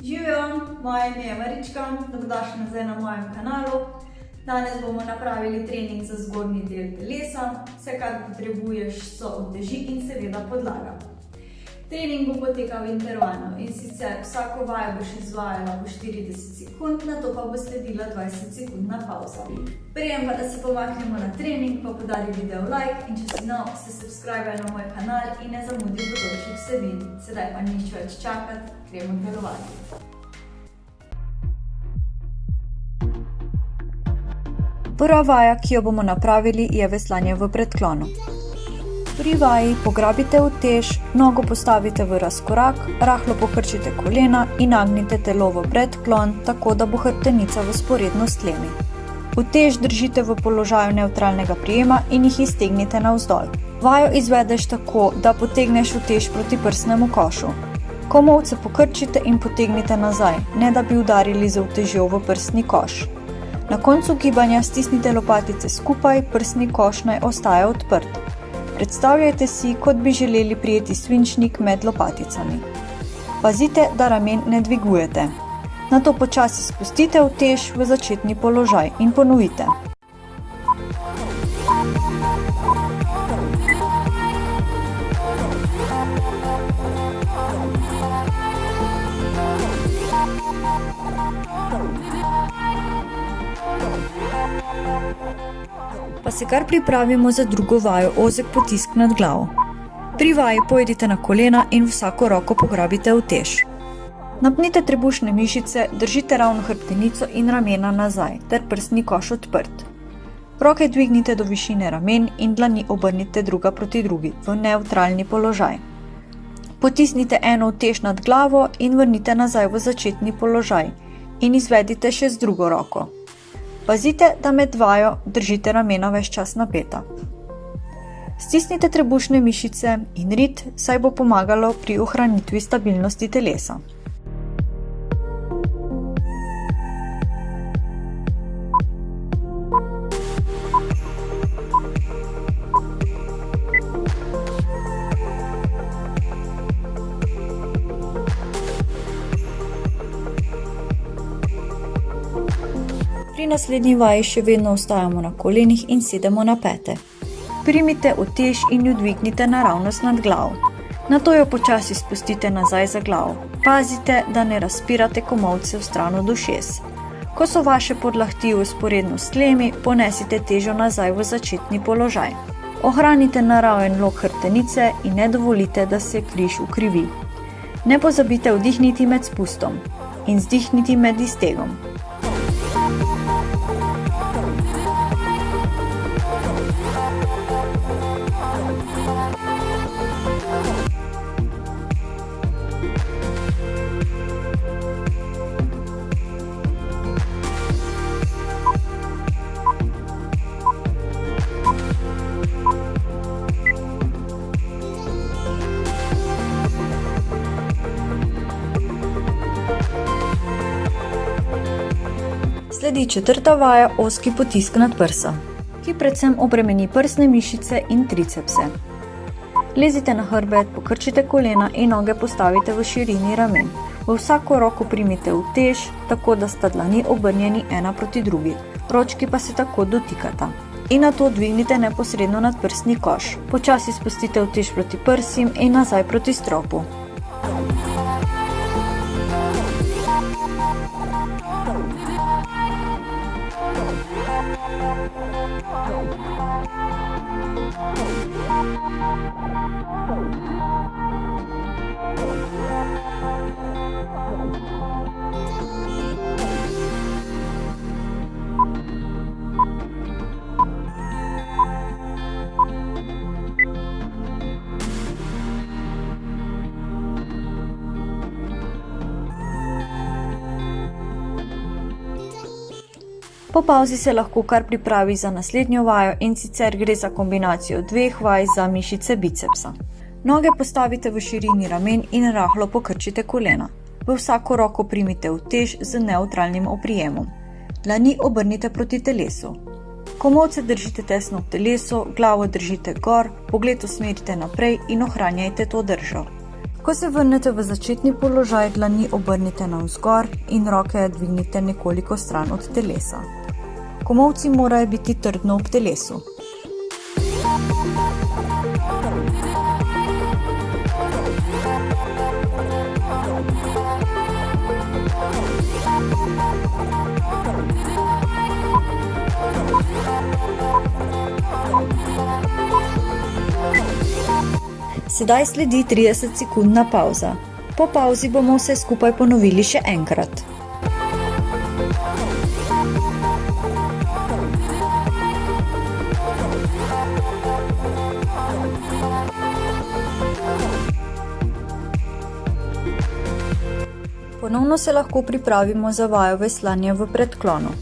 Živijo, moje ime je Marička, dobrodošli nazaj na mojem kanalu. Danes bomo napravili trening za zgornji del telesa. Vse, kar potrebuješ, so uteži in seveda podlaga. Trening bo potekal intervalno in sicer vsako vajo boš izvajala po 40 sekund, nato pa bo sledila 20-sekundna pauza. Prijem pa, da se pomaknemo na trening, pa podari video like in če si nov, se subscribe na moj kanal in ne zamudi bodočih vsebin. Sedaj pa nič več čakati, gremo delovati. Prva vaja, ki jo bomo napravili, je veslanje v predklonu. Pri vaji pograbite utež, nogo postavite v razkorak, rahlo pokrčite kolena in nagnite telo v predklon, tako da bo hrbtenica vzporedno s tlemi. Utež držite v položaju nevtralnega prijema in jih iztegnite navzdol. Vajo izvedeš tako, da potegneš utež proti prsnemu košu. Komolce pokrčite in potegnite nazaj, ne da bi udarili z utežjo v prsni koš. Na koncu gibanja stisnite lopatice skupaj, prsni koš naj ostaja odprt. Predstavljajte si, kot bi želeli prijeti svinčnik med lopaticami. Pazite, da ramen ne dvigujete. Nato počasi spustite utež v začetni položaj in ponovite. Pa se kar pripravimo za drugo vajo, ozek potisk nad glavo. Pri vaji pojdite na kolena in vsako roko pograbite utež. Napnite trebušne mišice, držite ravno hrbtenico in ramena nazaj, ter prsni koš odprt. Roke dvignite do višine ramen in dlani obrnite druga proti drugi, v nevtralni položaj. Potisnite eno utež nad glavo in vrnite nazaj v začetni položaj in izvedite še z drugo roko. Pazite, da med vajo držite ramena ves čas napeta. Stisnite trebušne mišice in rit, saj bo pomagalo pri ohranitvi stabilnosti telesa. Pri naslednji vaji še vedno ostajamo na kolenih in sedemo na pete. Primite utež in jo dvignite naravnost nad glavo. Nato jo počasi spustite nazaj za glavo. Pazite, da ne razpirate komolce v stran od ušes. Ko so vaše podlahti vzporedno s tlemi, ponesite težo nazaj v začetni položaj. Ohranite naraven lok hrbtenice in ne dovolite, da se križ ukrivi. Ne pozabite vdihniti med spustom in vzdihniti med iztegom. Sledi četrta vaja, ozki potisk nad prsa, ki predvsem obremeni prsne mišice in tricepse. Lezite na hrbet, pokrčite kolena in noge postavite v širini ramen. V vsako roko primite utež, tako da sta dlani obrnjeni ena proti drugi, ročki pa se tako dotikata. In nato dvignite neposredno nad prsni koš. Počasi spustite utež proti prsim in nazaj proti stropu. Po pauzi se lahko kar pripravi za naslednjo vajo in sicer gre za kombinacijo dveh vaj za mišice bicepsa. Noge postavite v širini ramen in rahlo pokrčite kolena. V vsako roko primite utež z nevtralnim oprijemom. Dlani obrnite proti telesu. Komolce držite tesno v telesu, glavo držite gor, pogled usmerite naprej in ohranjajte to držo. Ko se vrnete v začetni položaj, dlani obrnite navzgor in roke dvignite nekoliko stran od telesa. Komolci morajo biti trdno ob telesu. Sedaj sledi 30-sekundna pavza. Po pavzi bomo vse skupaj ponovili še enkrat. Ponovno se lahko pripravimo za vajo veslanja v predklonu.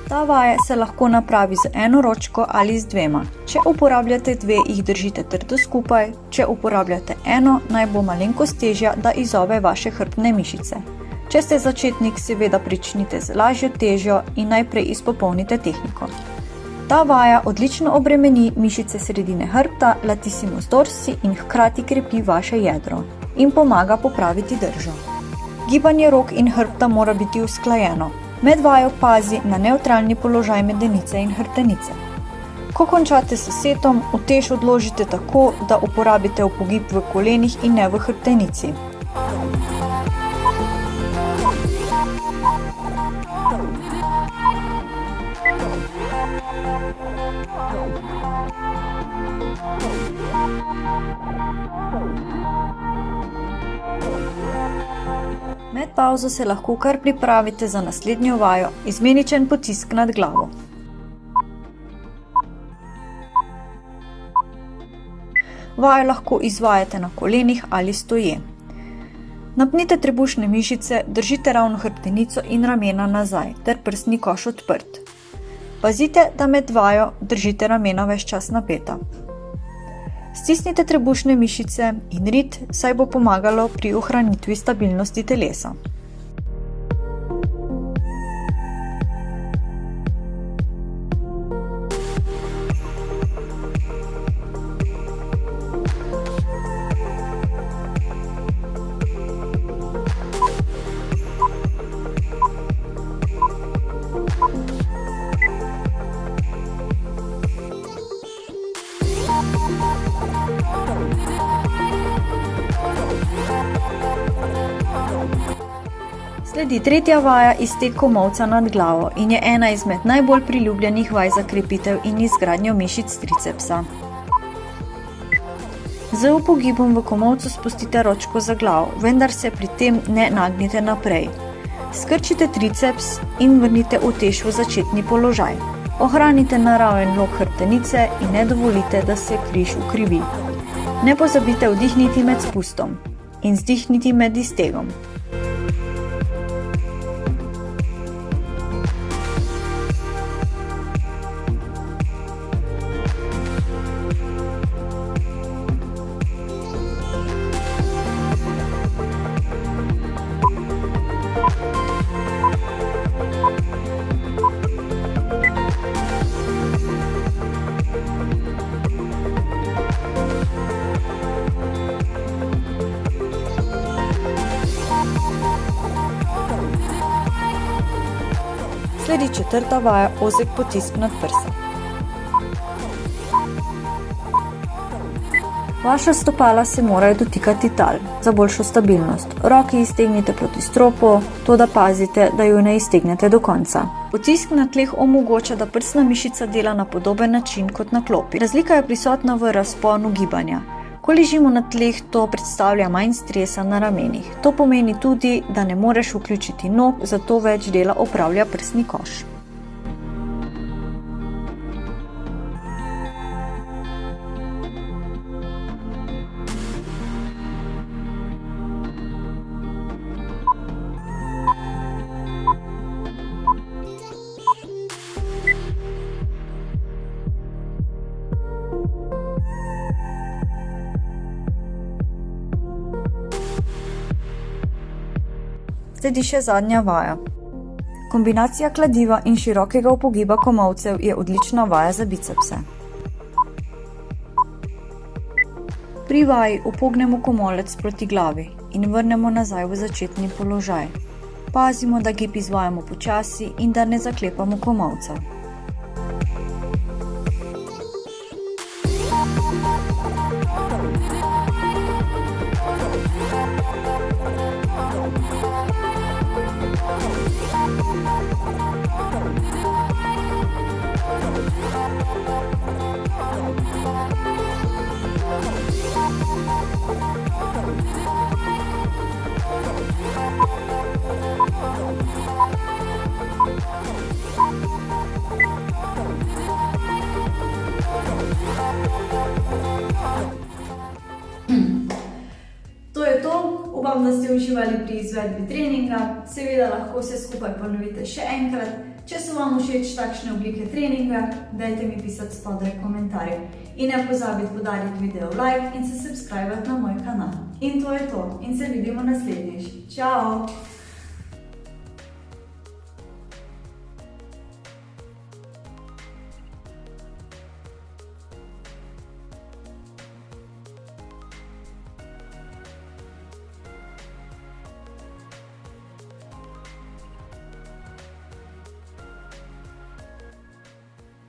Ta vaja se lahko napravi z eno ročko ali z dvema. Če uporabljate dve, jih držite trdo skupaj, če uporabljate eno, naj bo malenkost težja, da izzove vaše hrbtne mišice. Če ste začetnik, seveda pričnite z lažjo težjo in najprej izpopolnite tehniko. Ta vaja odlično obremeni mišice sredine hrbta, latissimus dorsi in hkrati krepi vaše jedro in pomaga popraviti držo. Gibanje rok in hrbta mora biti usklajeno. Med vajo pazi na nevtralni položaj medenice in hrbtenice. Ko končate s setom, utež odložite tako, da uporabite upogib v kolenih in ne v hrbtenici. Med pavzo se lahko kar pripravite za naslednjo vajo, izmeničen potisk nad glavo. Vajo lahko izvajate na kolenih ali stoje. Napnite trebušne mišice, držite ravno hrbtenico in ramena nazaj, ter prsni koš odprt. Pazite, da med vajo držite ramena ves čas napeta. Stisnite trebušne mišice in rit, saj bo pomagalo pri ohranitvi stabilnosti telesa. Sledi tretja vaja iztek komolca nad glavo in je ena izmed najbolj priljubljenih vaj za krepitev in izgradnjo mišic tricepsa. Z upogibom v komolcu spustite ročko za glavo, vendar se pri tem ne nagnite naprej. Skrčite triceps in vrnite utež v začetni položaj. Ohranite naraven lok hrbtenice in ne dovolite, da se križ ukrivi. Ne pozabite vdihniti med spustom in vzdihniti med iztegom. Sledi četrta vaja, ozek potisk nad prsa. Vaša stopala se morajo dotikati tal, za boljšo stabilnost. Roki iztegnite proti stropu, toda pazite, da ju ne iztegnete do konca. Potisk na tleh omogoča, da prsna mišica dela na podoben način kot na klopi. Razlika je prisotna v razponu gibanja. Ko ležimo na tleh, to predstavlja manj stresa na ramenih. To pomeni tudi, da ne moreš vključiti nog, zato več dela opravlja prsni koš. Sledi še zadnja vaja. Kombinacija kladiva in širokega upogiba komolcev je odlična vaja za bicepse. Pri vaji upognemo komolec proti glavi in vrnemo nazaj v začetni položaj. Pazimo, da gib izvajamo počasi in da ne zaklepamo komolcev. To je to, upam, da ste uživali pri izvedbi treninga, seveda lahko vse skupaj ponovite še enkrat. Če so vam všeč takšne oblike treninga, dajte mi pisati spodaj komentarje. In ne pozabite podariti video like in se subscribati na moj kanal. In to je to, in se vidimo naslednjič. Čau!